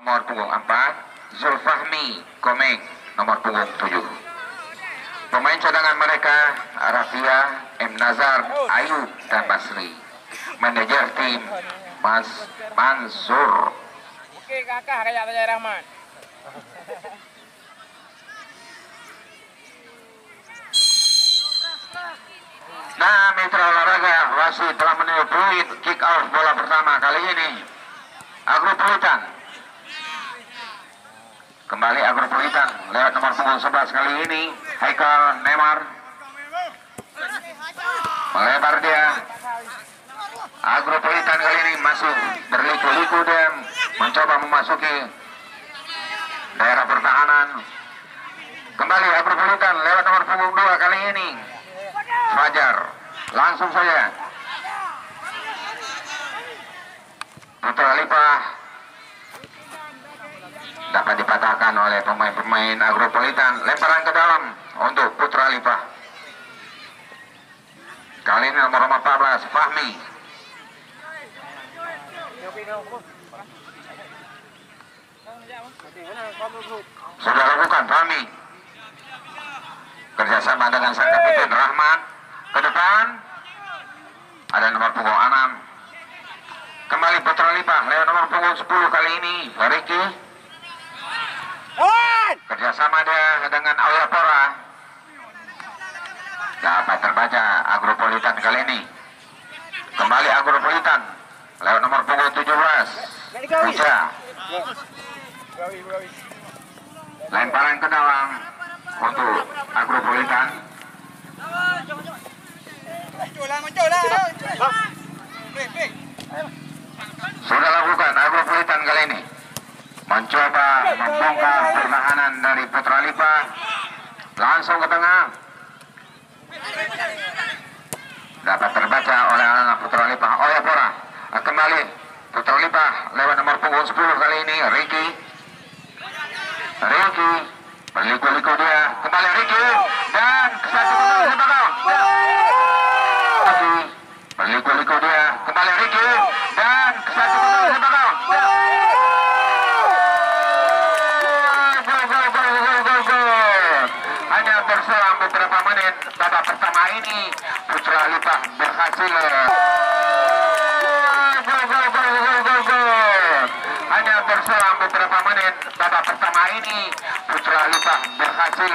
nomor punggung 4, Zulfahmi Komeng nomor punggung 7. Pemain cadangan mereka Rafia, M. Nazar, Ayu, dan Basri. Manajer tim Mas Mansur. Oke kakak kayak Raja Rahman. Nah, mitra olahraga wasit telah meniup kick off bola pertama kali ini. Agropolitan. Kembali Agropolitan lewat nomor punggung 11 kali ini. Haikal Neymar. Melebar dia. Agropolitan kali ini masuk berliku-liku dan mencoba memasuki daerah pertahanan. Kembali Agropolitan lewat nomor punggung 2 kali ini. Fajar, langsung saja. Putra Lipah dapat dipatahkan oleh pemain-pemain Agropolitan. Lemparan ke dalam untuk Putra Lipah. Kali ini nomor 14 Fahmi. Sudah lakukan Fahmi. Kerjasama dengan sang kapiten Rahmat. Ke depan ada nomor punggung 6. Kembali Putra Lipah lewat nomor punggung 10 kali ini Ricky. Kerjasama dia dengan Oyapora. Dapat terbaca Agropolitan kali ini. Kembali Agropolitan lewat nomor punggung 17 Puja. Lemparan ke dalam untuk Agropolitan. Sudah lakukan Agropolitan kali ini mencoba membongkar pertahanan dari Putra Lipah. Langsung ke tengah. Dapat terbaca oleh anak Putra Lipah Oyapora. Kembali Putra Lipah lewat nomor punggung 10 kali ini Ricky. Berliku-liku dia. Kembali Ricky dan satu kembali di belakang. Berliku-liku dia. Kembali Ricky dan satu kembali di belakang. Hanya berselang beberapa menit babak pertama ini Putra Lipah berhasil. Hanya berselang beberapa menit babak pertama ini Putra Lipah berhasil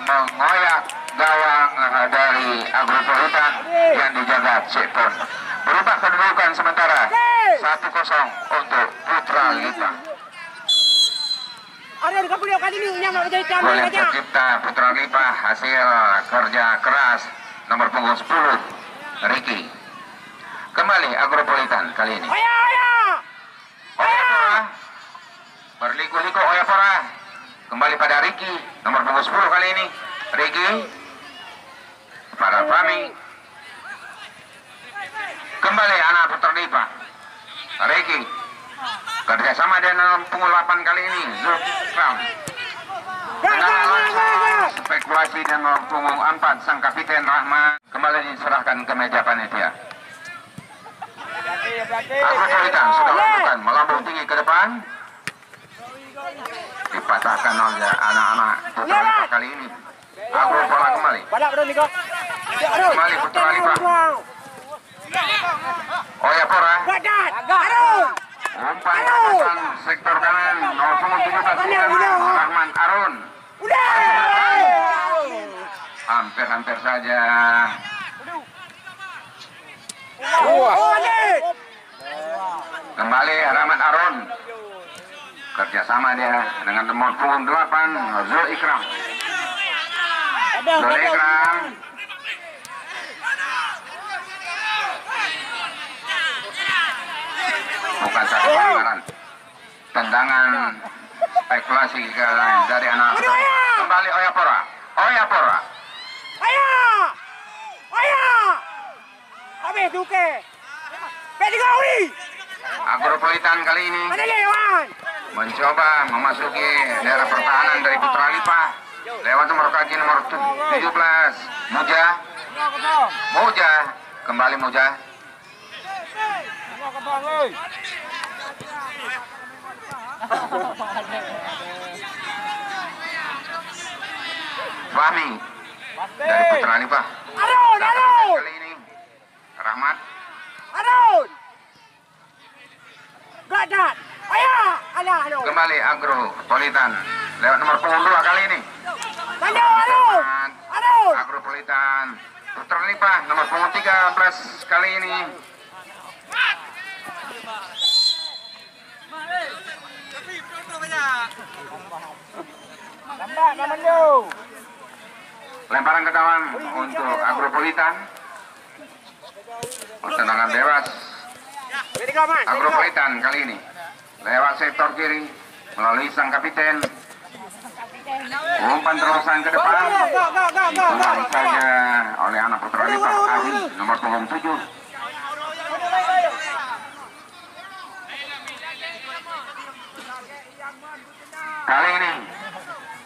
mengoyak gawang dari Agropolitan yang dijaga Cepon. Berubah kedudukan sementara 1-0 untuk Putra Lipah. Gol yang tercipta Putra Lipah hasil kerja keras nomor punggung 10 Ricky. Kembali Agropolitan kali ini. Oyapora. Berliku-liku Oyapora. Kembali pada Ricky nomor punggung 10 kali ini. Ricky pada Fahmi. Kembali anak Putra Lipah Ricky. Kerjasama dengan punggung 8 kali ini Zulkram. Spekulasi dengan punggung 4 sang kapiten Rahmat. Kembali diserahkan ke meja panitia. Agropolitan sudah lakukan melambung tinggi ke depan. Dipatahkan oleh anak-anak Putra Lipah kali ini. Agropolitan kembali. Kembali Putra Lipah. Oyapora. Umpan sektor kanan nomor punggung 17 Rahman Arun. Hampir saja. Kembali Rahman Arun. Kerjasama dia dengan nomor punggung 8 Zul Ikram. Zul Ikram. Bukan satu pelanggaran. Tendangan spekulasi dari anak. Kembali Oyapora. Agropolitan kali ini mencoba memasuki daerah pertahanan dari Putra Lipah lewat nomor kaki nomor 17 Muja. Kembali Muja. Fahmi dari Putra Lipa. Arun, Arun. Kali ini Rahmat. Arun. Gadat. Ayah, aduh. Kembali Agropolitan lewat nomor punggung 2 kali ini. Arun. Arun. Agropolitan Putra Lipa nomor punggung 13 kali ini. Lambat, Mamando. Lemparan ke kawan untuk Agropolitan. Tendangan bebas Agropolitan kali ini lewat sektor kiri melalui sang kapiten. Umpan terobosan ke depan kembali saja oleh anak Putra Lipa Awi nomor punggung 7. Kali ini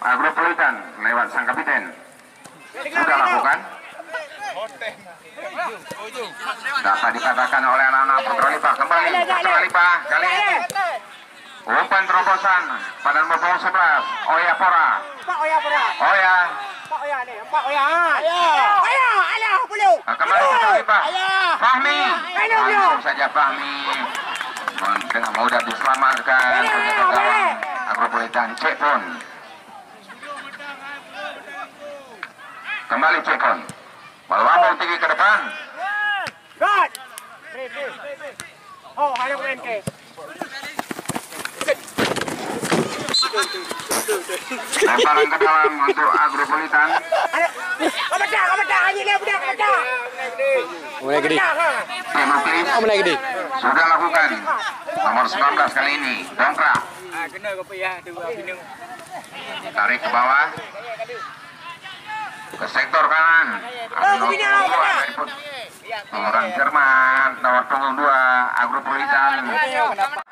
Agropolitan lewat sang kapiten sudah lakukan. Dapat dikatakan oleh anak-anak Putra Lipa. Kembali Putra Lipa kali ini umpan terobosan pada nomor punggung 11 Oya Pora. Oya. Kembali Putra Lipa. Fahmi. Langsung saja Fahmi dengan mudah diselamatkan penjaga gawang Agropolitan Cepon. Kembali Cepon. Melambung tinggi ke depan. Oh, ada UNK. Lemparan ke dalam untuk Agropolitan. Mulai gede. Timothy Mulai gede. sudah lakukan nomor 19 kali ini. Dongkrak. Kena kopiah tu abinu. Tarik ke bawah. Ke sektor kanan. Orang Jerman nomor punggung 2 Agropolitan.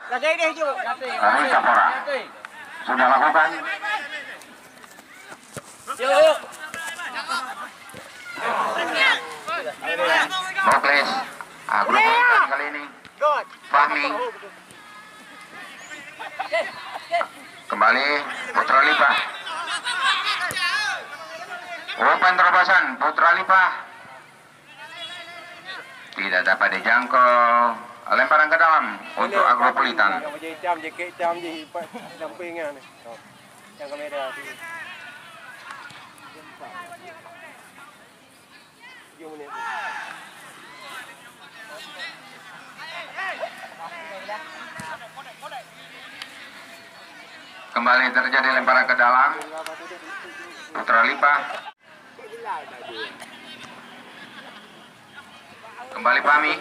Lagi dia hijau. Rita Pora sudah lakukan. Yuk. Mokles Agropolitan kali ini. Fahmi. Kembali Putra Lipa. Umpan terobosan Putra Lipa tidak dapat dijangkau. Lemparan ke dalam untuk Agropolitan. Kembali terjadi lemparan ke dalam Putra Lipa. Kembali Fahmi.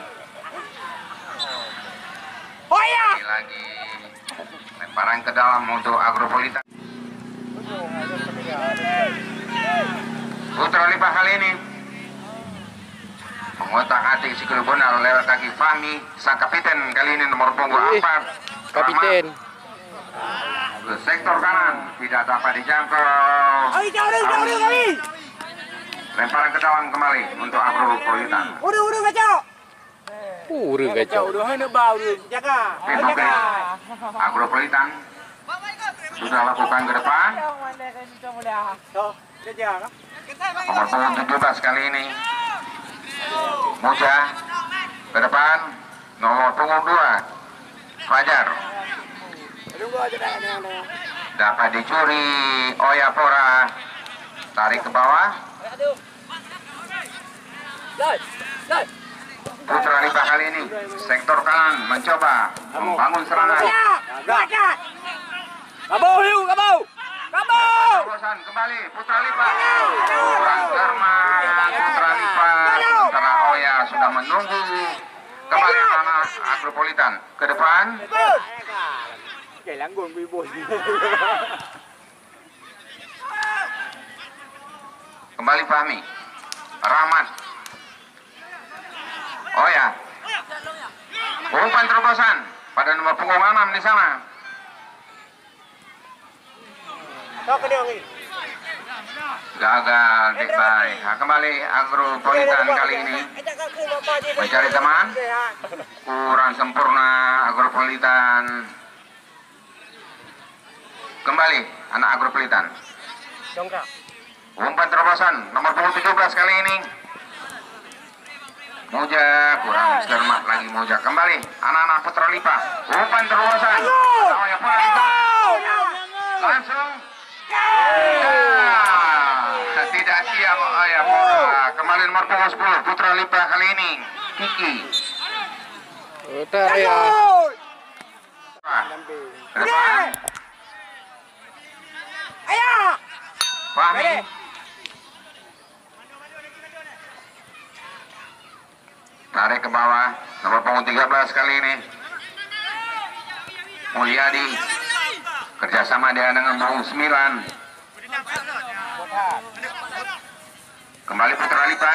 Lagi lemparan ke dalam untuk Agropolitan. Putra Lipa kali ini mengotak-atik si benar lewat kaki Fahmi sang kapiten kali ini nomor punggung 4 Kapiten. ke sektor kanan tidak dapat dijangkau. Lemparan ke dalam kembali untuk Agropolitan. Udah kacau. Urung kacau. Udah hendak bau dia. Jaga. Agropolitan sudah lakukan ke depan. Nomor punggung 17 kali ini Muja ke depan. Nomor punggung 2 Fajar. Dapat dicuri Oya Pora. Tarik ke bawah. Putra Lipa kali ini sektor kanan mencoba membangun serangan. Kabau. Terobosan kembali Putra Lipa. Orang Jerman Putra Lipa. Sementara Oya sudah menunggu. Kembali anak Agropolitan ke depan. Kembali Fahmi. Rahmat. Oya. Umpan terobosan pada nomor punggung 6 di sana. Gagal baik. Kembali Agropolitan kali ini mencari teman. Kurang sempurna Agropolitan. Kembali anak Agropelitan. Dongkrak. Umpan terobosan nomor punggung 17 kali ini. Moja kurang cermat lagi Moja. Kembali anak-anak Putra Lipa. Umpan terobosan. Langsung. Tidak siap Ayapura. Kembali nomor punggung 10 Putra Lipa kali ini. Kiki. Udah ya. Depan. Ayo. Fahmi. Tarik ke bawah nomor punggung 13 kali ini. Mulyadi kerjasama dia dengan punggung 9. Kembali Putra Lipa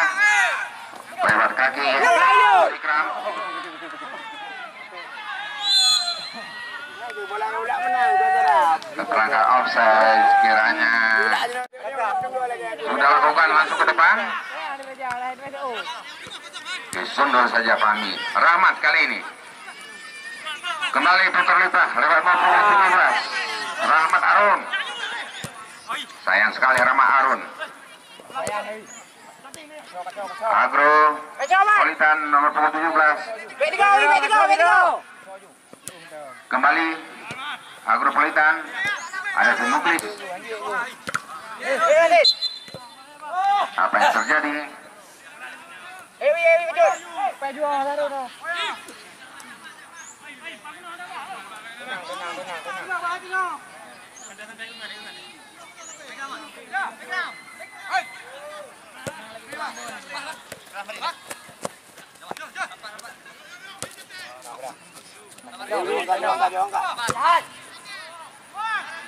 lewat kaki Ikram. Keterangkap offside kiranya sudah lakukan langsung ke depan. Disundul saja Fahmi. Rahmat kali ini. Kembali Putra Lipa lewat nomor 17. Rahmat Arun. Sayang sekali Rahmat Arun. Agropelitan nomor 17. Kembali Agropelitan. Ada Nuklis. Apa yang terjadi?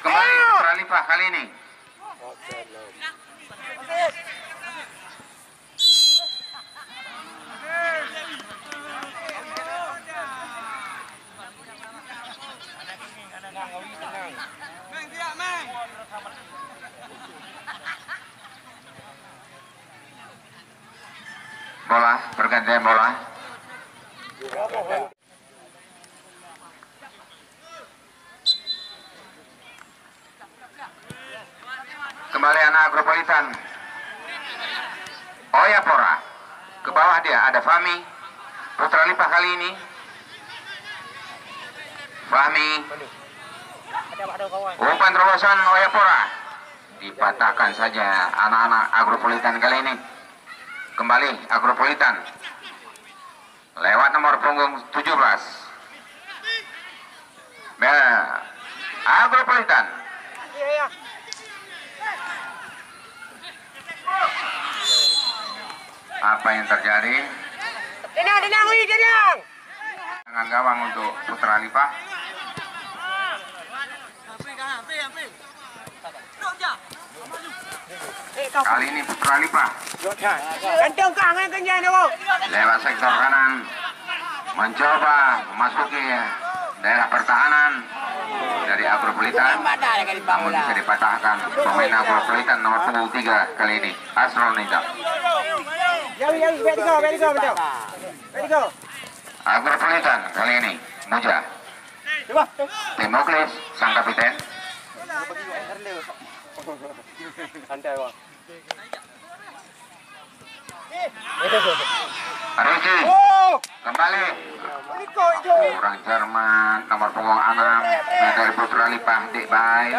Kembali Putra Lipa kali ini. Bola, pergantian bola. Kembali anak Agropelitan. Oyapora. Ke bawah dia ada Fahmi. Putra Lipa kali ini. Fahmi. Umpan terobosan Oyapora. Dipatahkan saja anak-anak Agropelitan kali ini. Kembali Agropelitan. Lewat nomor punggung 17. Agropelitan. Apa yang terjadi? Tenang, tenang. Dengan gawang untuk Putra Lipa. Kali ini Putra Lipa. Lewat sektor kanan. Mencoba memasuki daerah pertahanan dari Agropelitan. Namun bisa dipatahkan pemain Agropelitan nomor punggung 3 kali ini. Asrul Nida. Agropelitan kali ini Moja. Timoklis sang kapiten. Riki kembali. Kurang Jerman nomor punggung 6 dari Putra Lipa Dik Bay.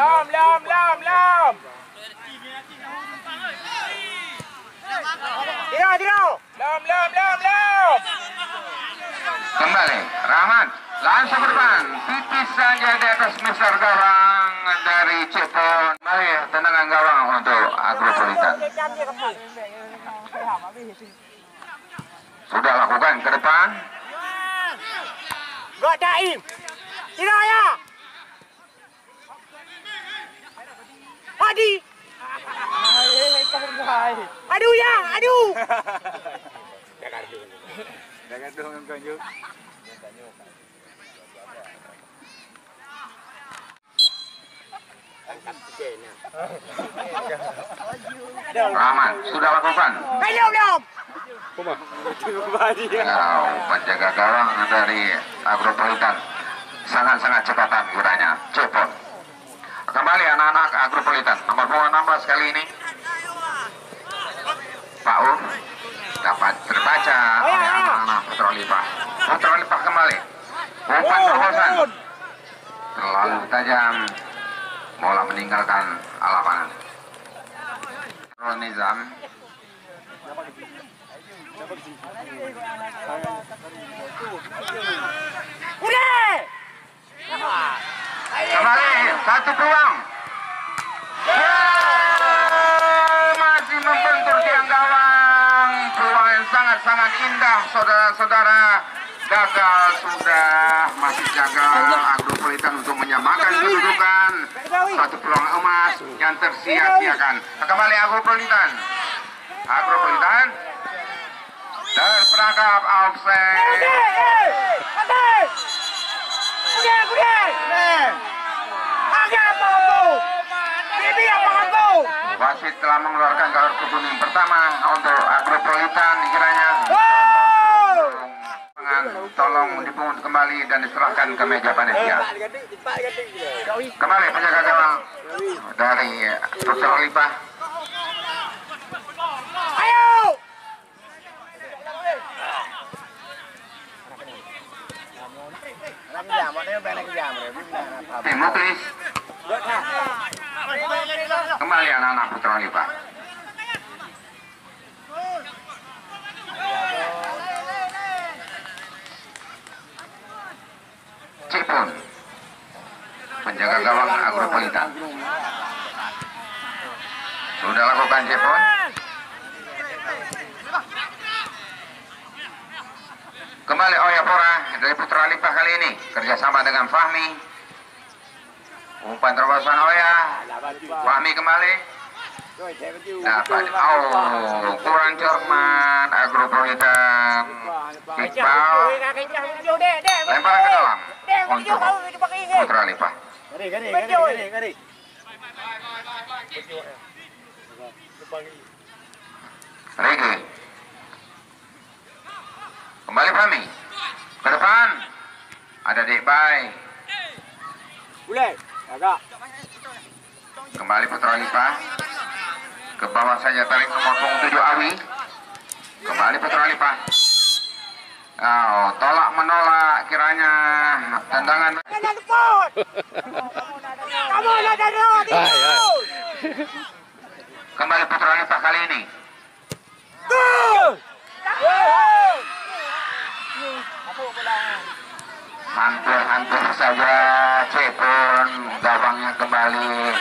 Lam. Kembali Rahmat langsung ke depan, tipis saja di atas misar gawang dari Cepon. Mari tendangan gawang untuk Agropelitan. Sudah lakukan ke depan. Gak Daim. Tidak ya. Adi. Aduh ya, aduh. Rahmat sudah lakukan. Belum. Penjaga gawang dari Agropelitan sangat-sangat cepatan guranya Cepon. Kembali Agropolitan. Nomor 16 kali ini. Pak U dapat terbaca oleh anak-anak Putra Lipa. Putra Lipa kembali. Umpan terobosan. Terlalu tajam. Bola meninggalkan lapangan. Nizam. Udah. Kembali satu peluang. Masih membentur tiang gawang. Peluang yang sangat-sangat indah, saudara-saudara. Gagal sudah, masih gagal Agropolitan untuk menyamakan kedudukan. Satu peluang emas yang tersia-siakan. Kembali Agropolitan. Agropolitan terperangkap offside. Wasit telah mengeluarkan kartu kuning pertama untuk Agropolitan kiranya. Tolong dipungut kembali dan diserahkan ke meja panitia. Kembali penjaga gawang dari Putra Lipa. Ayo. Tim Muklis. Kembali anak-anak Putra Lipa. Cipun, penjaga gawang Agropolitan. Sudah lakukan Cipun. Kembali Oyapora dari Putra Lipa kali ini kerjasama dengan Fahmi. Umpan terobosan Oya. Fahmi kembali. Dapat kurang cermat Agropolitan. Iqbal lempar ke dalam untuk Putra Lipa. Regi kembali Fahmi ke depan, ada Dekbai. Kembali Putra Lipa ke bawah saja, tarik nomor punggung 7 Awi. Kembali Putra Lipa. Tolak menolak kiranya tendangan. Kembali Putra Lipa kali ini. Hampir saja Cepun, gawangnya kembali.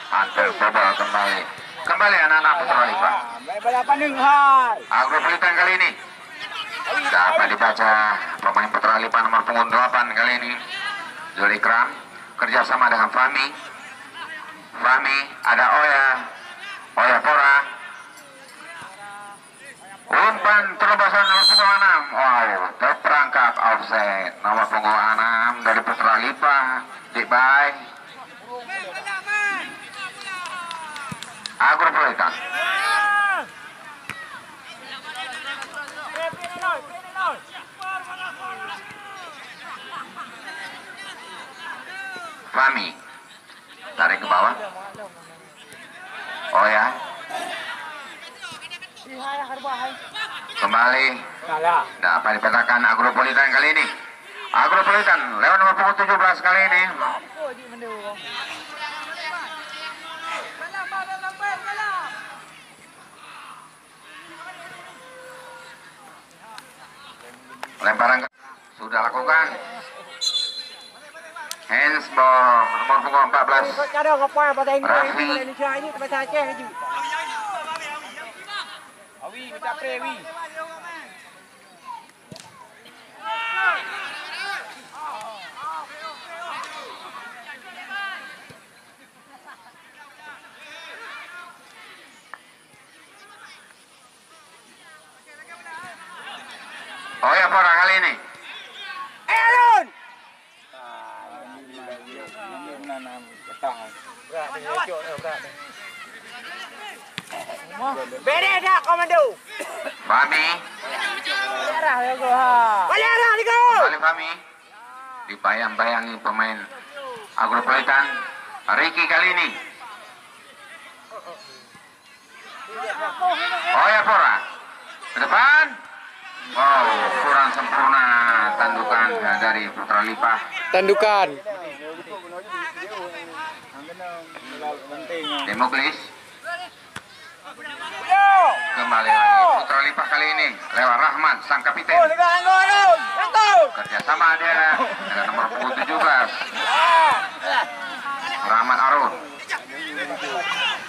Hampir bobol kembali. Kembali anak-anak Putra Lipa. Agropolitan kali ini dapat dibaca pemain Putra Lipa nomor punggung 8 kali ini Zul Ikram kerjasama dengan Fahmi. Ada Oyapora. Umpan terobosan nomor punggung 6. Wow, terperangkap offside. Nomor punggung 6 dari Putra Lipa, Dekbai. Agropolitan. Fahmi tarik ke bawah. Kembali dapat dipetakan Agropolitan kali ini. Agropolitan lewat nomor punggung 17 kali ini. Lemparan sudah lakukan. Handsball nomor punggung 14. Raffi. Oyapora kali ini. Aaron. Beda dah komando. Fahmi. Kembali Fahmi. Dibayang-bayangi pemain Agropolitan. Ricky kali ini. Oyapora ke depan. Wow, kurang sempurna tandukan dari Putra Lipa. Tandukan. Demoklis. Kembali lagi Putra Lipa kali ini lewat Rahman sang kapiten. Kerjasama dia dengan nomor punggung 17 Rahman Arun.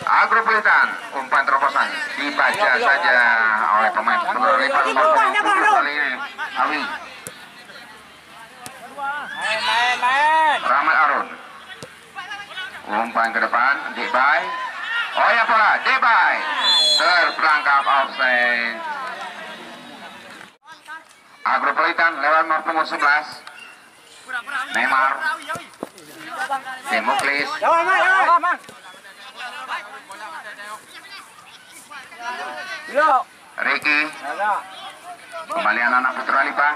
Agropolitan umpan terobosan dibaca saja oleh pemain Putra Lipa nomor punggung 7 kali ini Awi. Rahman Arun. Umpan ke depan Debay. Oyapora Debay terperangkap offside. Agropolitan lewat nomor punggung 11 Neymar. Demoklis. Ricky. Kembali anak-anak Putra Lipa.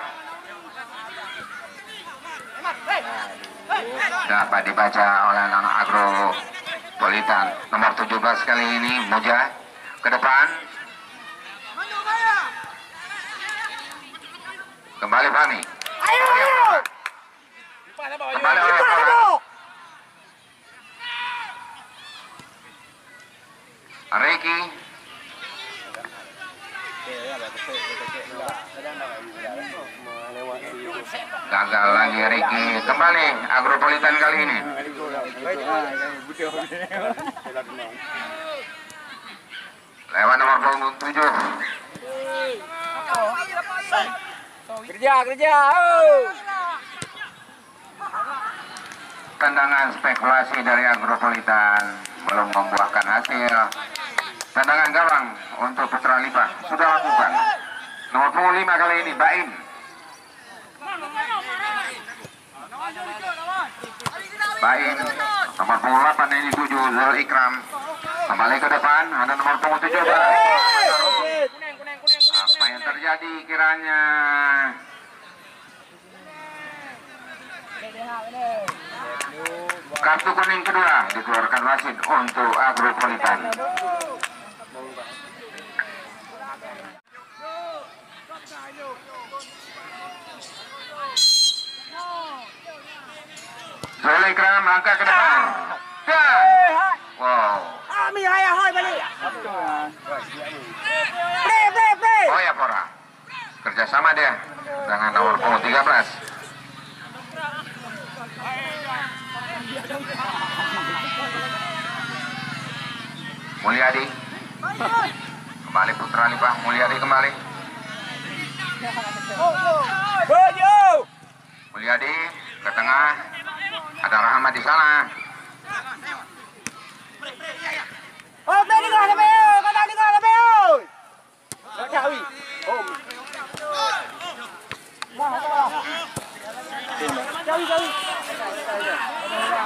Dapat dibaca oleh anak-anak Agropolitan nomor 17 kali ini Muja ke depan. Kembali Fahmi. Kembali oleh Ricky. Gagal lagi Ricky. Kembali Agropolitan kali ini. Lewat nomor punggung 7. Kerja. Tendangan spekulasi dari Agropolitan belum membuahkan hasil. Tendangan gawang untuk Putra Lipa sudah lakukan. Nomor punggung 5 kali ini Baim. Baim. Nomor punggung 8 ini 7 Zul Ikram. Kembali ke depan ada nomor punggung 17. Apa yang terjadi kiranya? Kartu kuning kedua dikeluarkan wasit untuk Agropolitan. Zulekram langkah ke depan. Wow. Oyapora. Kerjasama dia dengan nomor punggung 13. Mulyadi. Kembali Putra Lipa. Mulyadi kembali. Mulyadi ke tengah. Ada Rahmat di sana.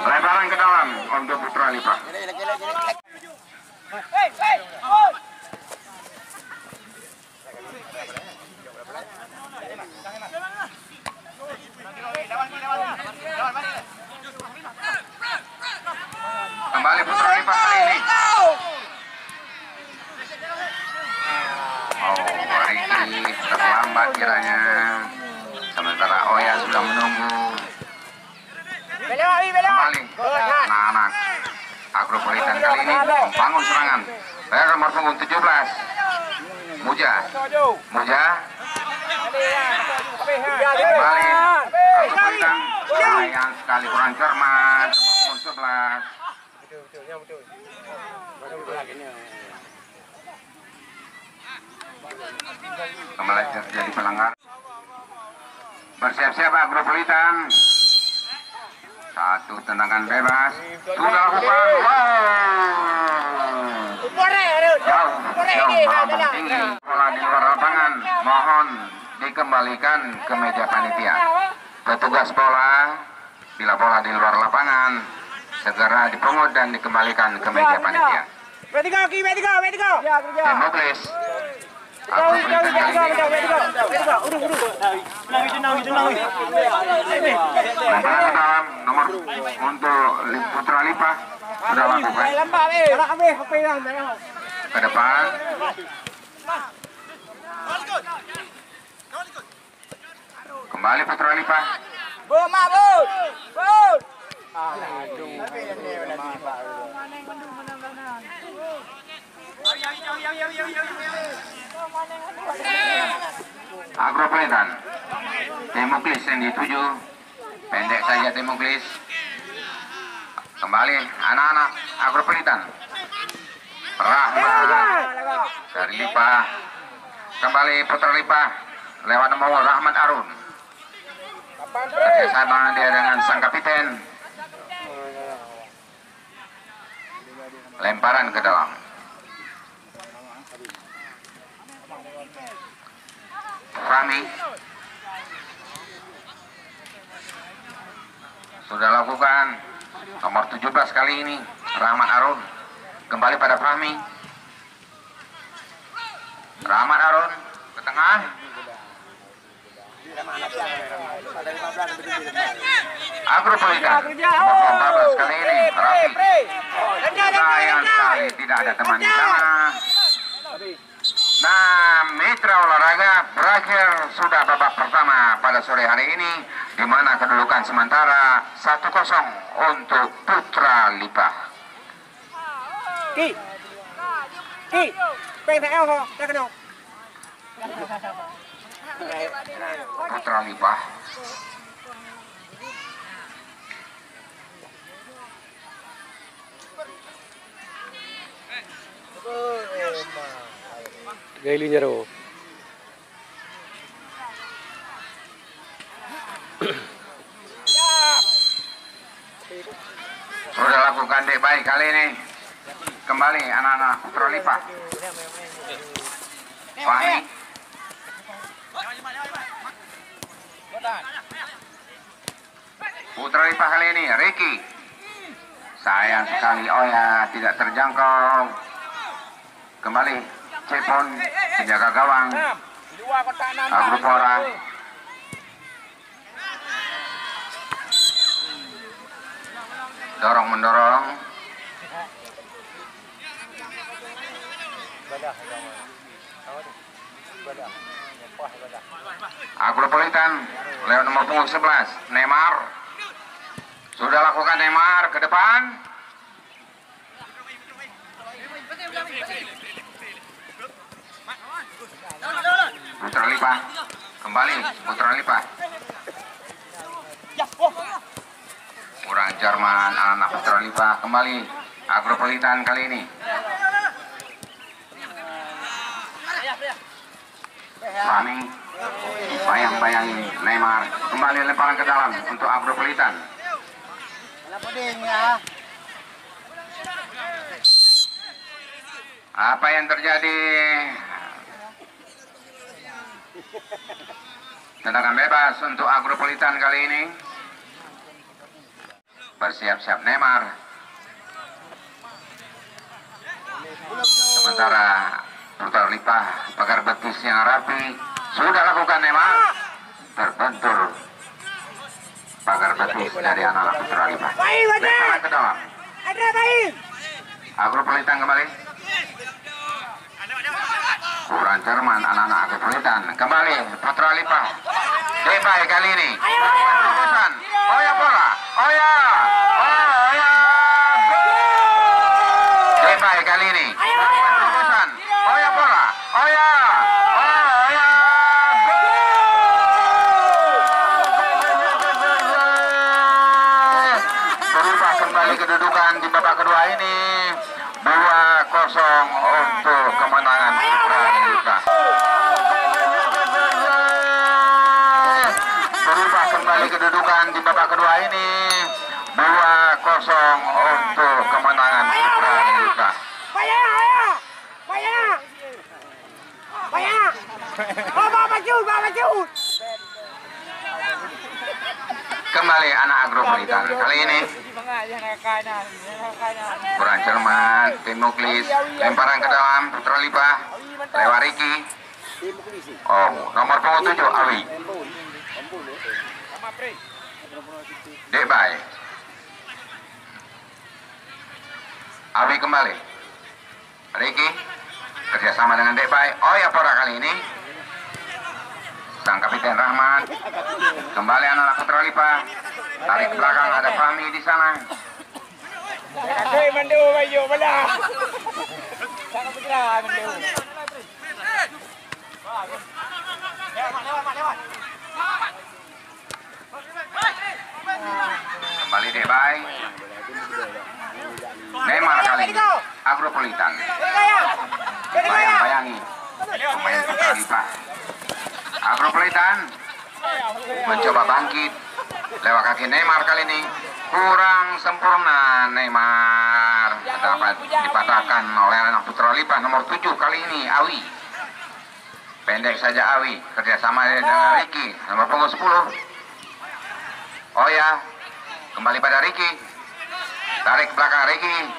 Lebaran ke dalam untuk Putra Lipa. Kembali Putra Lipa kali ini. Ricky terlambat kiranya. Sementara Oya sudah menunggu. Kembali anak-anak Agropolitan kali ini membangun serangan. Nomor punggung 17 Muja. Kembali Agropolitan. Sayang sekali kurang cermat. Nomor 11. Kembali terjadi pelanggaran. Bersiap-siap Agropolitan. Satu tendangan bebas sudah lakukan. Jauh melambung tinggi. Bola di luar lapangan. Mohon dikembalikan ke meja panitia. Petugas bola, bila bola di luar lapangan, segera dipungut dan dikembalikan ke meja panitia. Demoklis. Agropolitan kali ini. Dalam nomor untuk Putra Lipa Sudah lakukan ke depan. Kembali Putra Lipa. Agropelitan. Temuklis yang dituju. Pendek saja Temuklis. Kembali anak-anak Agropelitan. Rahman dari Lipa. Kembali Putra Lipa lewat nomor Rahmat Arun. Kerjasama dia dengan sang kapiten. Lemparan ke dalam. Fahmi sudah lakukan nomor 17 kali ini. Rahmat Arun kembali pada Fahmi. Rahmat Arun ke tengah. Agropelitan nomor 14 kali ini Rafi. Sayang sekali tidak ada teman di sana. Nah, mitra olahraga berakhir sudah babak pertama pada sore hari ini, di mana kedudukan sementara 1-0 untuk Putra Lipa. Putra Lipa. Gaili Jero. Sudah lakukan dek baik kali ini. Kembali anak-anak Putra Lipa. Fahmi. Putra Lipa kali ini Ricky. Sayang sekali Oya tidak terjangkau. Kembali Cepon penjaga gawang Agropora. Dorong mendorong. Agropelitan lewat nomor punggung 11 Neymar. Sudah lakukan Neymar ke depan. Putra Lipa kembali Putra Lipa. Kurang Jerman anak Putra Lipa. Kembali Agropelitan kali ini. Fahmi bayang-bayangi Neymar. Kembali lemparan ke dalam untuk Agropelitan. Apa yang terjadi? Tendangan bebas untuk Agropelitan kali ini. Bersiap-siap Neymar. Sementara Putra Lipa pagar betis yang rapi. Sudah lakukan Neymar. Terbentur pagar betis dari anak Putra Lipa. Lemparan ke dalam. Agropelitan kembali. Kurang Jerman anak-anak Agropelitan. Kembali Putra Lipa. Debay kali ini. Oya bola. Oya. Debay kali ini. Oya bola. Oya. Berubah kembali kedudukan di babak kedua ini. 2-0 untuk kemenangan Putra Lipa. Berubah kembali kedudukan di babak kedua ini. 2-0 untuk kemenangan Putra Lipa. Kembali anak Agropelitan kali ini. Kurang Jerman, Temuklis, lemparan ke dalam Putra Lipa lewat Ricky. Oh, nomor punggung 7 Awi. Debay. Awi kembali. Ricky kerjasama dengan Depay. Oh ya, Pora kali ini sang kapiten Rahman. Kembali anak Putra Lipa. Tarik ke belakang, ada Fahmi di sana. Hei, mandu baju mana? Sangat putra mandu. Kembali Depay. Neymar kali ini Agropolitan. Bayang-bayangi pemain Putra Lipa. Agropolitan mencoba bangkit lewat kaki Neymar kali ini kurang sempurna. Neymar dapat dipatahkan oleh anak Putra Lipa nomor 7 kali ini Awi. Pendek saja Awi kerjasama dengan Ricky nomor punggung 10. Oh ya, kembali pada Ricky. Tarik belakang Ricky.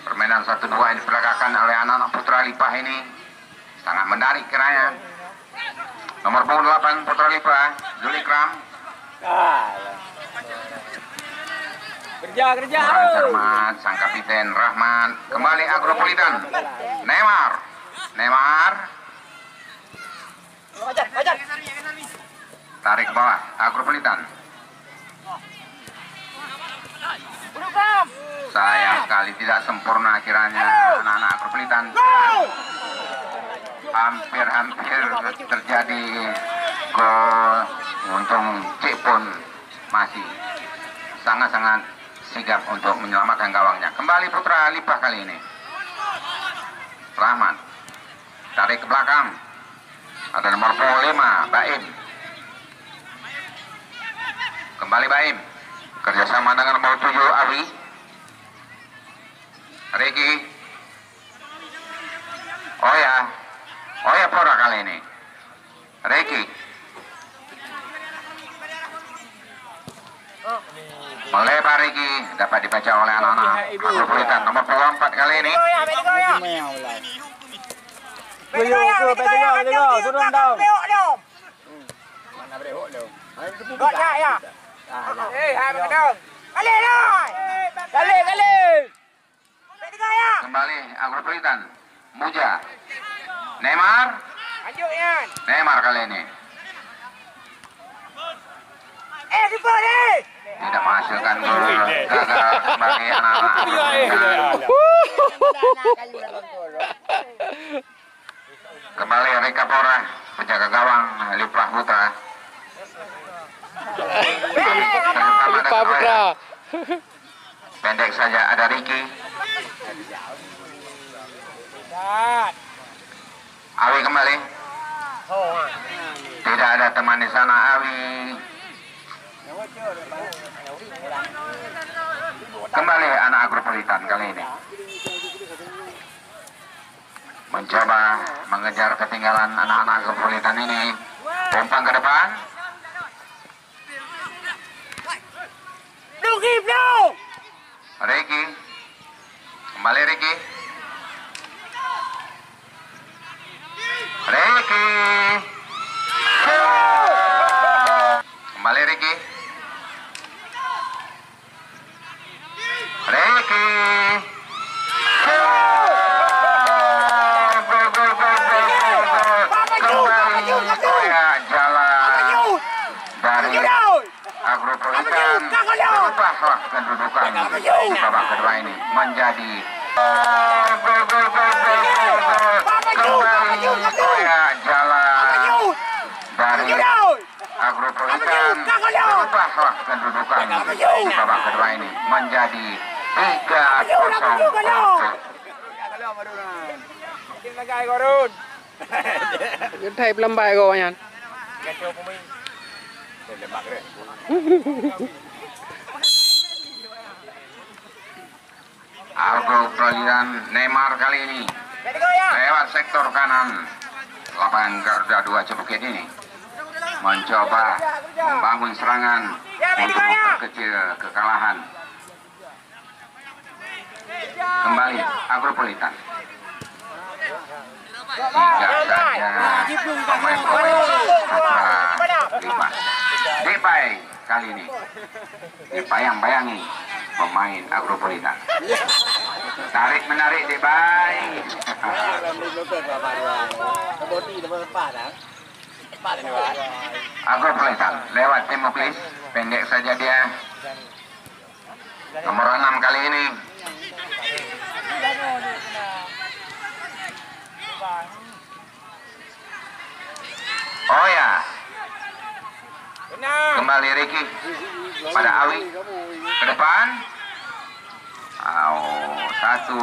Permainan 1-2 yang diperagakan oleh anak-anak Putra Lipa ini sangat menarik kiranya. Nomor punggung 8 Putra Lipa Zulikram. Kerja. Kurang cermat sang kapiten Rahman. Kembali Agropolitan. Neymar. Ajar. Tarik ke bawah Agropolitan. Sayang sekali tidak sempurna kiranya anak-anak Agropolitan. Hampir terjadi gol. Untung Cik pun masih sangat-sangat sigap untuk menyelamatkan gawangnya. Kembali Putra Lipa kali ini. Rahman tarik ke belakang. Ada nomor 5 Baim. Kembali Baim kerjasama dengan nomor 7 Awi. Ricky. Oh ya Pora kali ini. Ricky melebar Ricky, dapat dibaca oleh anak-anak Agropolitan nomor 24 kali ini. Turun dong. Mana berehok dong? Gak ya. Hai mengadang. Kali. Kembali Agropolitan. Muja. Neymar. Lanjut Ian. Neymar kali ini Kiper ni. tidak menghasilkan gol. Gagal bagi anak-anak Agropolitan. Kembali Rika Pora, penjaga gawang Lipa Putra. Lipa Putra. Pendek saja ada Ricky. Awi kembali. Tidak ada teman di sana Awi. Kembali anak Agropolitan kali ini mencoba mengejar ketinggalan anak-anak Agropolitan ini. Pompang ke depan. Ricky. Kembali Ricky. Kembali Ricky. Agropolitan berubahlah kedudukan di babak kedua ini menjadi kembali jalan dari Agropolitan berubahlah kedudukan di babak kedua ini menjadi 3-0. Good type lambai ko yan. Agropolitan Neymar kali ini lewat sektor kanan lapangan Garuda 2 Cibukit ini mencoba membangun serangan untuk memperkecil kekalahan. Kembali Agropolitan. Tiga saja pemain-pemain Putra Lipa. Depay kali ini dibayang-bayangi pemain Agropolitan. Tarik menarik di baik. Agro Politan lewat Timoklis, pendek saja dia. Nomor 6 kali ini. Oh ya. Kembali Ricky pada Awi ke depan. Satu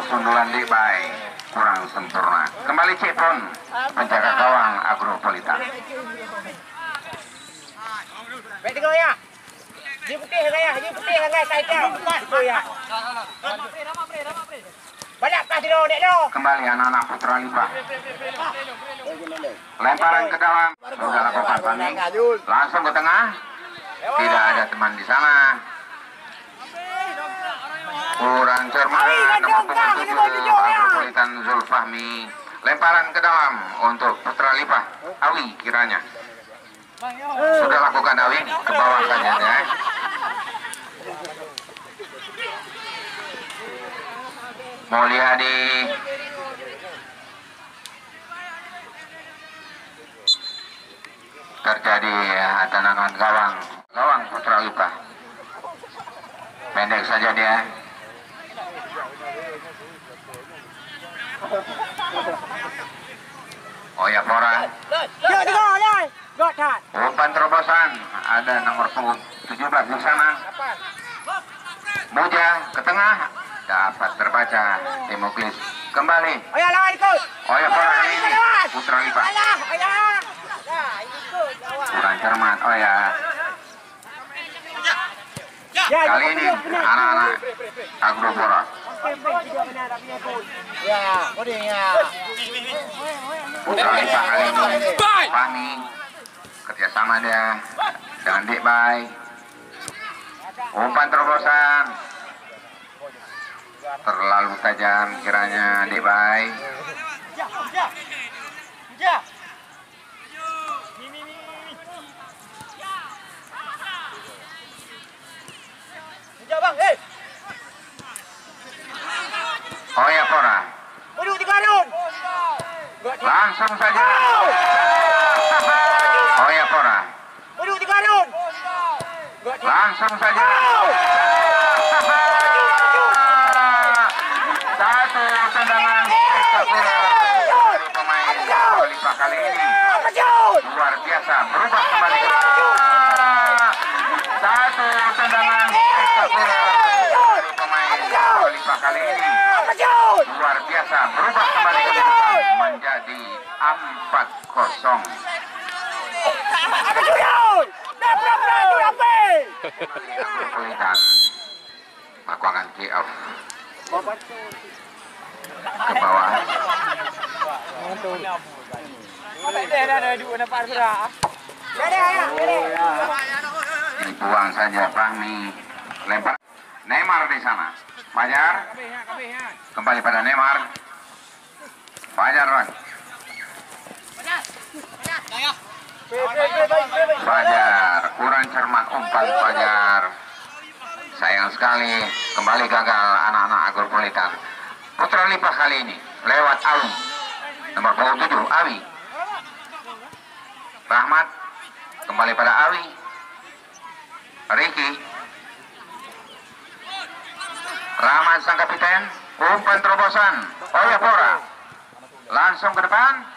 sundulan di baik kurang sempurna. Kembali Cepon penjaga gawang Agro Politan. Baik tiga ya. Di putih guys, saya tahu. Ya. Banyak kasih lo, dek lo. Kembali anak-anak Putra Lipa. Lemparan ke dalam. Sudah lakukan banding. Langsung ke tengah. Tidak ada teman di sana. Kurang cermat. Nomor punggung 7 Agro Politan Zulfahmi. Lemparan ke dalam untuk Putra Lipa. Awi kiranya. Sudah lakukan Awi ke bawah saja ya. Mulyadi terjadi tendangan gawang Putra Lipa. Pendek saja dia. Oh ya Pora. Umpan terobosan ada nomor 17 di sana. Muja ke tengah dapat terbaca. Timoklis kembali. Oh ya Pora kali ini Putra Lipa. Kurang cermat. Oh ya. Kali ini anak-anak Agro Pora. Putra Lipa kali ini Fahmi kerjasama dia dengan Dik Bay. Umpan terobosan terlalu tajam kiranya Dik Bay. Oh ya Pora. Langsung saja. Oh ya Pora. Langsung saja. Satu tendangan dari pemain Lipa kali ini. Luar biasa, berubah kembali. Satu tendangan dari pemain Lipa kali ini. Luar biasa, berubah kembali menjadi 4-0. Politan melakukan kick off ke bawah. Dibuang saja Fahmi. Lempar Neymar di sana. Fajar kembali pada Neymar. Fajar lagi. Fajar kurang cermat umpan Fajar. Sayang sekali kembali gagal anak-anak Agro Politan. Putra Lipa kali ini lewat Awi nomor 7 Awi. Rahmat kembali pada Awi. Ricky. Rahmat sang kapiten. Umpan terobosan. Oh ya Pora. Langsung ke depan.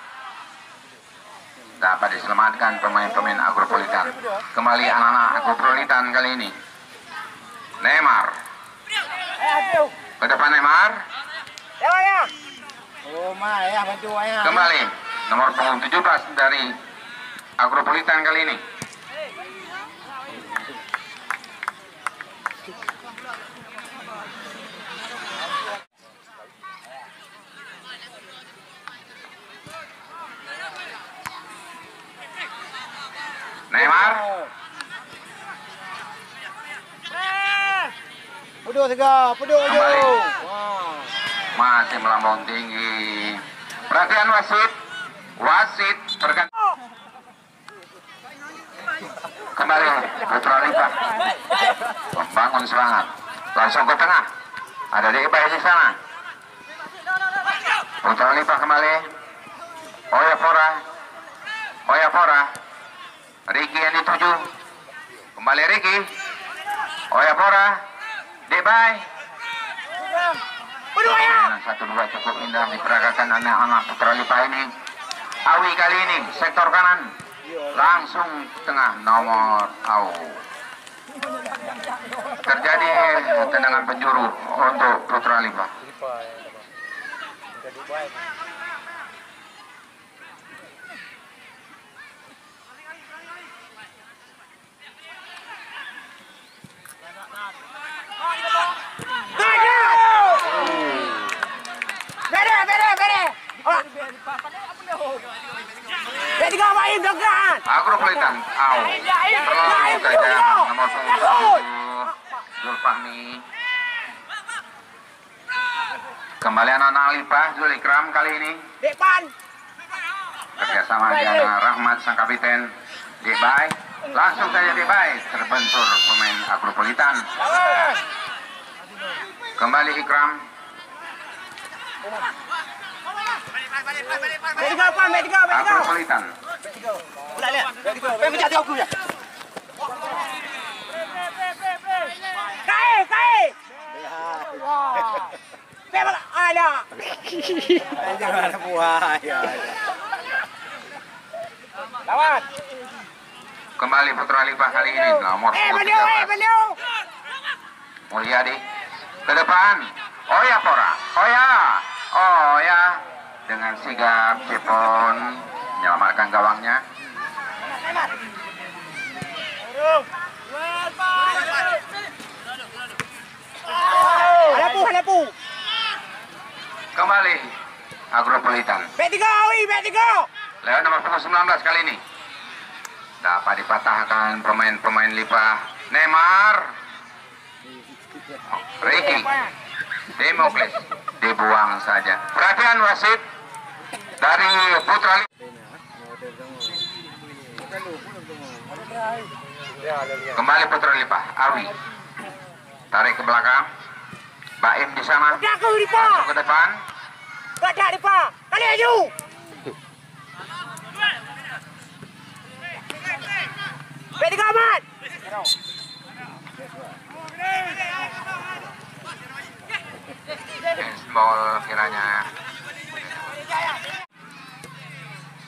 Dapat diselamatkan pemain-pemain Agro Politan. Kembali anak-anak Agro Politan kali ini. Neymar. Ke depan Neymar. Kembali nomor 17 dari Agro Politan kali ini. Neymar. Kembali. Masih melambung tinggi. Perhatian wasit. Wasit berganti. Kembali Putra Lipa membangun serangan. Langsung ke tengah. Ada di Ibai di sana. Putra Lipa kembali. Oya Fora. Ricky yang dituju. Kembali Ricky. Oya Fora. Ibai. 1-2 cukup indah diperagakan anak-anak Putra Lipa ini. Awi kali ini sektor kanan. Langsung tengah nomor Au. Terjadi tendangan penjuru untuk Putra Lipa. Agropolitan, Au. Terlalu saja nomor 7 Zulfahmi. Kembali anak-anak Lipa, Zul Ikram kali ini. Kerjasama Jana Rahmat sang kapiten. Debai, langsung saja Debai terbentur pemain Agropolitan. Kembali Ikram. Agropolitan. Kembali Putra Lipa kali ini nomor 13. Mulyadi ke depan. Oya Fora. Oya dengan sigap Cepon menyelamatkan gawangnya. Kembali Agropolitan. Lewat nomor 19 kali ini. Dapat dipatahkan pemain Lipa. Neymar. Ricky. Demokles. Dibuang saja. Perhatian wasit dari Putra Lipa. Kembali Putra Lipa. Awi. Tarik ke belakang. Baim di sana. Langsung ke depan. Kali aju. Amat. Ball kiranya.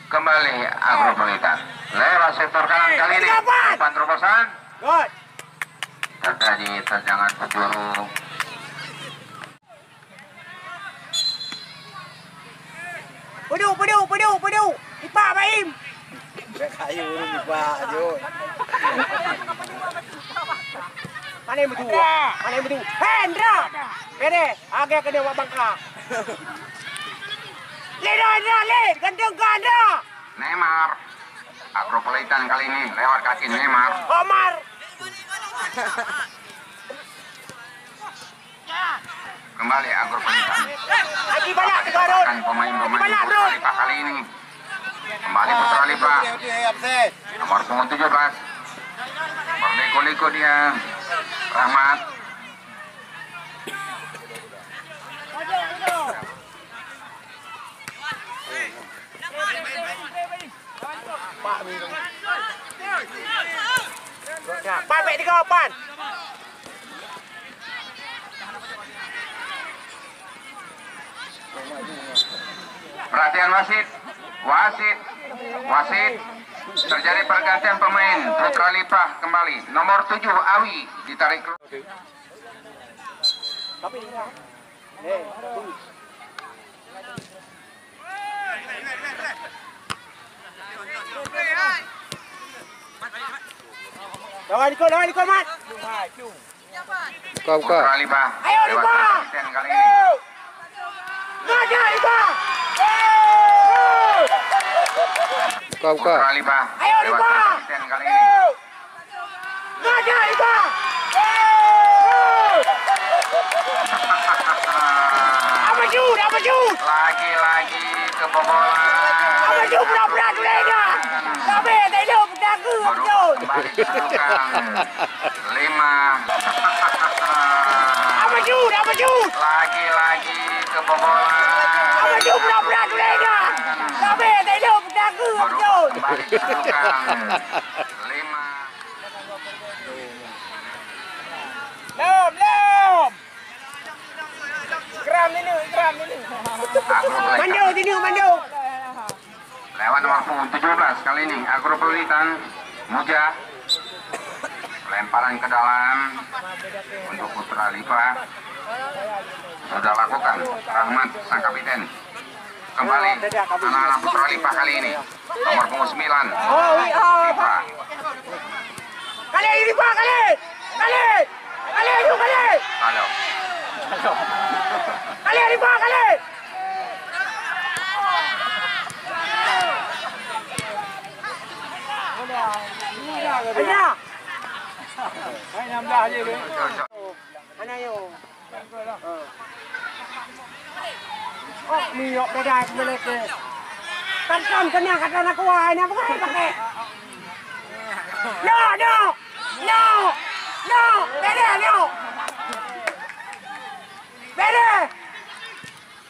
Kembali Agropolitan. Lewat sektor kanan kali ini. Umpan terobosan. Terjadi tendangan penjuru. Pedu. Lipa Baim. Kayu Lipa aja. Mana yang betul? Hendra. Bere, agak kena buat bangka. Led, ganteng ganda. Neymar. Agropolitan kali ini lewat kaki Neymar. Omar. Kembali Agropolitan. Lagi banyak Garut. Pemain-pemain Putra Lipa kali ini. Kembali Putra Lipa. Nomor 17. Berliko-liko dia. Rahmat. Pan, baik 3, Pan. Perhatian wasit. Terjadi pergantian pemain. Putra Lipa kembali. Nomor 7 Awi ditarik keluar. Lawan ikut, Mat. Putra Lipa. Ayo Lipa. Kali ini. Gajah Lipa. Putra Lipa. Ayo Lipa. Kali ini. Gajah Lipa. Apa jud? Lagi-lagi kebobolan. Apa jud berat-berat lagi. Tapi tak ada pedagang apa jud. Kembali ke belakang. 5. maju. Lagi-lagi kebobolan. Maju berat-berat boleh dah. Sampai tak ada berjaga maju. Kembali kedudukan 5. Lom. Geram ini. Mandu. Lewat nomor 17 kali ini Agropolitan Muja. Lemparan ke dalam untuk Putra Lipa. Sudah lakukan Rahmat sang kapiten. Kembali anak-anak Putra Lipa kali ini nomor punggung 9 Lipa. Kali Lipa. Halo. Kali Lipa. Mana yo? Oh, miyok beda meleke. Kan kata aku ini apa pakai? No. Beda.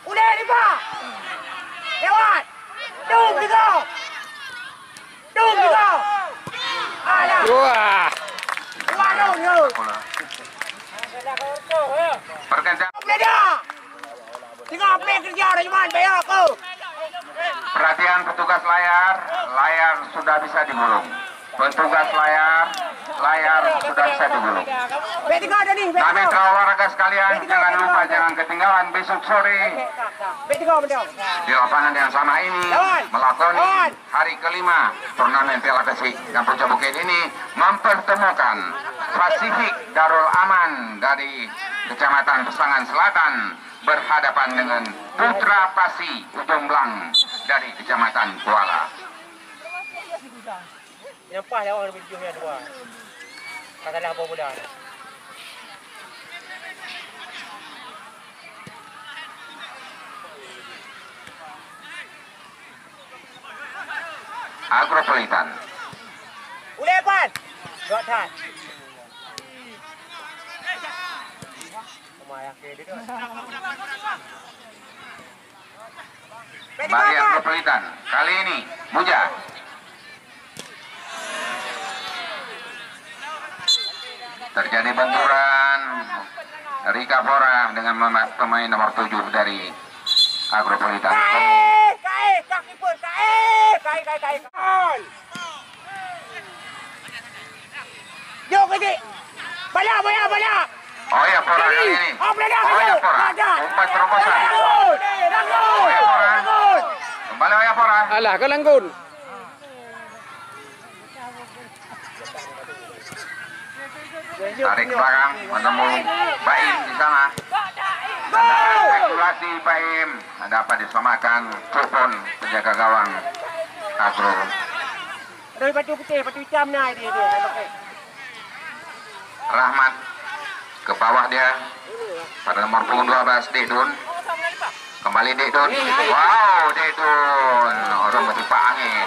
Udah ni Pak. Lewat. Dum juga. Alah. Wah. Waduh yo. Pergantian Beda. Tengah apa kerja dah cuman bayar aku. perhatian petugas layar sudah bisa digulung. Petugas layar sudah bisa digulung. Bet3 ada nih, Nah, mitra olahraga sekalian, jangan ketinggalan besok sore Bet3 betul. di lapangan yang sama ini melakoni hari kelima turnamen Piala Kasih Kampung Bukit ini mempertemukan Pasifik Darul Aman dari Kecamatan Pesangan Selatan berhadapan dengan Putra Pasi Ujung Blang dari Kecamatan Kuala. Nampak lawak lebih jauhnya dua. Katalah apa bola. Agropolitan Boleh pan. Gak tahan. Lumayan ke dia tu. kembali Agropolitan kali ini Muja. Terjadi benturan Rika Fora dengan pemain nomor 7 dari Agropolitan. Kai, kaki pun kai. Jom pergi. Bala. Oh ya Fora kali ini. Oh ya Fora. Umpan terobosan. Oh ya Fora. Kembali oh ya Fora. Alah, kau langgun. Tarik belakang menemu Baim di sana. Tendangan spekulasi Baim dapat diselamatkan Cupon penjaga gawang Agro. Dari batu putih, batu hitam naik dia. Rahmat ke bawah dia pada nomor punggung 12 Dedun. Kembali Dedun. Wow, Dedun. Orang bertipak angin.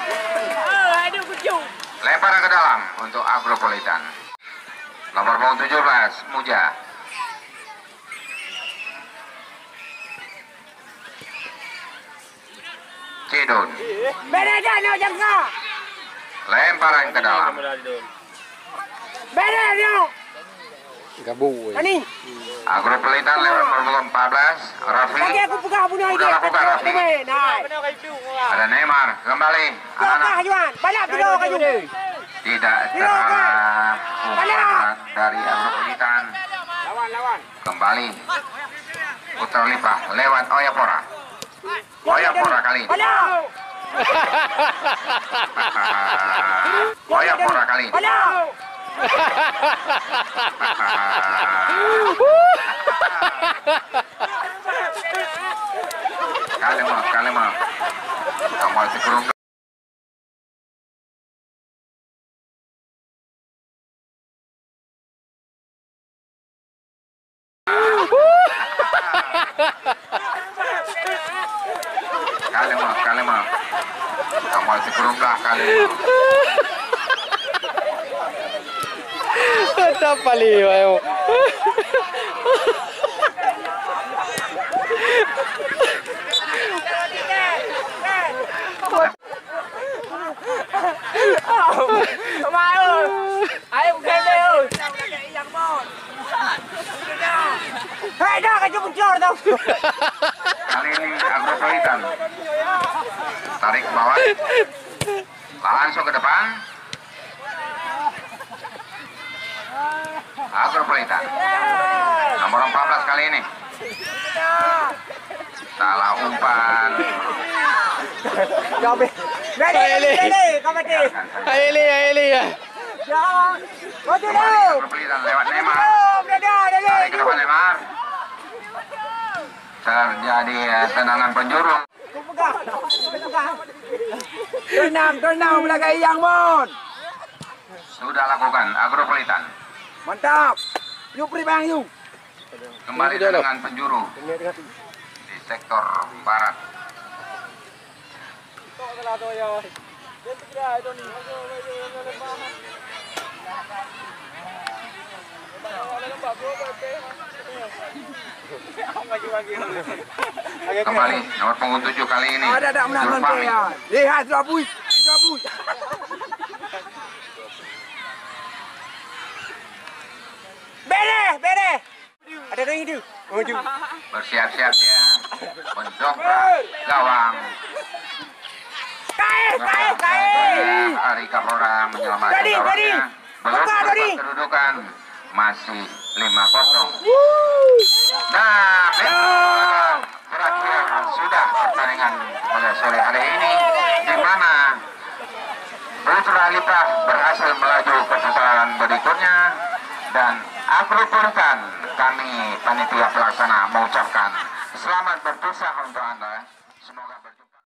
Lemparan ke dalam untuk Agropolitan. Nomor punggung 17 Muja. Cedun. Beda nak jaga. Lemparan ke dalam. Beda dia. Gabu. Ani. Agropolitan lewat nomor 14 Raffi. Lagi aku pegang punya Udah lakukan Raffi. Naik. Ada Neymar kembali. Anak-anak Juan. Banyak video kaju. Tidak terarah umpan dari Agropolitan. Lawan. Kembali Putra Lipa lewat Oyapora. Oyapora kali ini. Banyak. Oyapora kali ini. Banyak. Kalema. Kamu sekurang Kalema. Kamu sekurang Kalema. Tetap pali, ayo. bocor tau. Kali ini Agropolitan tarik ke bawah, langsung ke depan. Agropolitan nomor 14 kali ini salah umpan. Bede, komedi. Aili ya. Jangan. Maju Kembali dulu. Agropolitan lewat Neymar, Dede. tarik ke depan Neymar. Terjadi tendangan penjuru. Tenang belakang yang mon. Sudah lakukan Agropolitan. Mantap. Yuk pri bang yuk. Kembali dengan penjuru di sektor barat. Kembali nomor punggung 7 kali ini. Ada menang Nurfahmi. ya. Lihat sudah bui. Bede. Ada yang itu. Maju. Bersiap-siap ya mendongkrak gawang. Kai. Ari Kapora menyelamatkan Dodi. gawangnya. Belum Buka, berubah Dodi. kedudukan, masih 5-0. Nah, berakhir sudah pertandingan pada sore hari ini, di mana Putra Lipah berhasil melaju ke putaran berikutnya, dan Agropolitan kami panitia pelaksana mengucapkan selamat berpisah untuk Anda. Semoga berjumpa.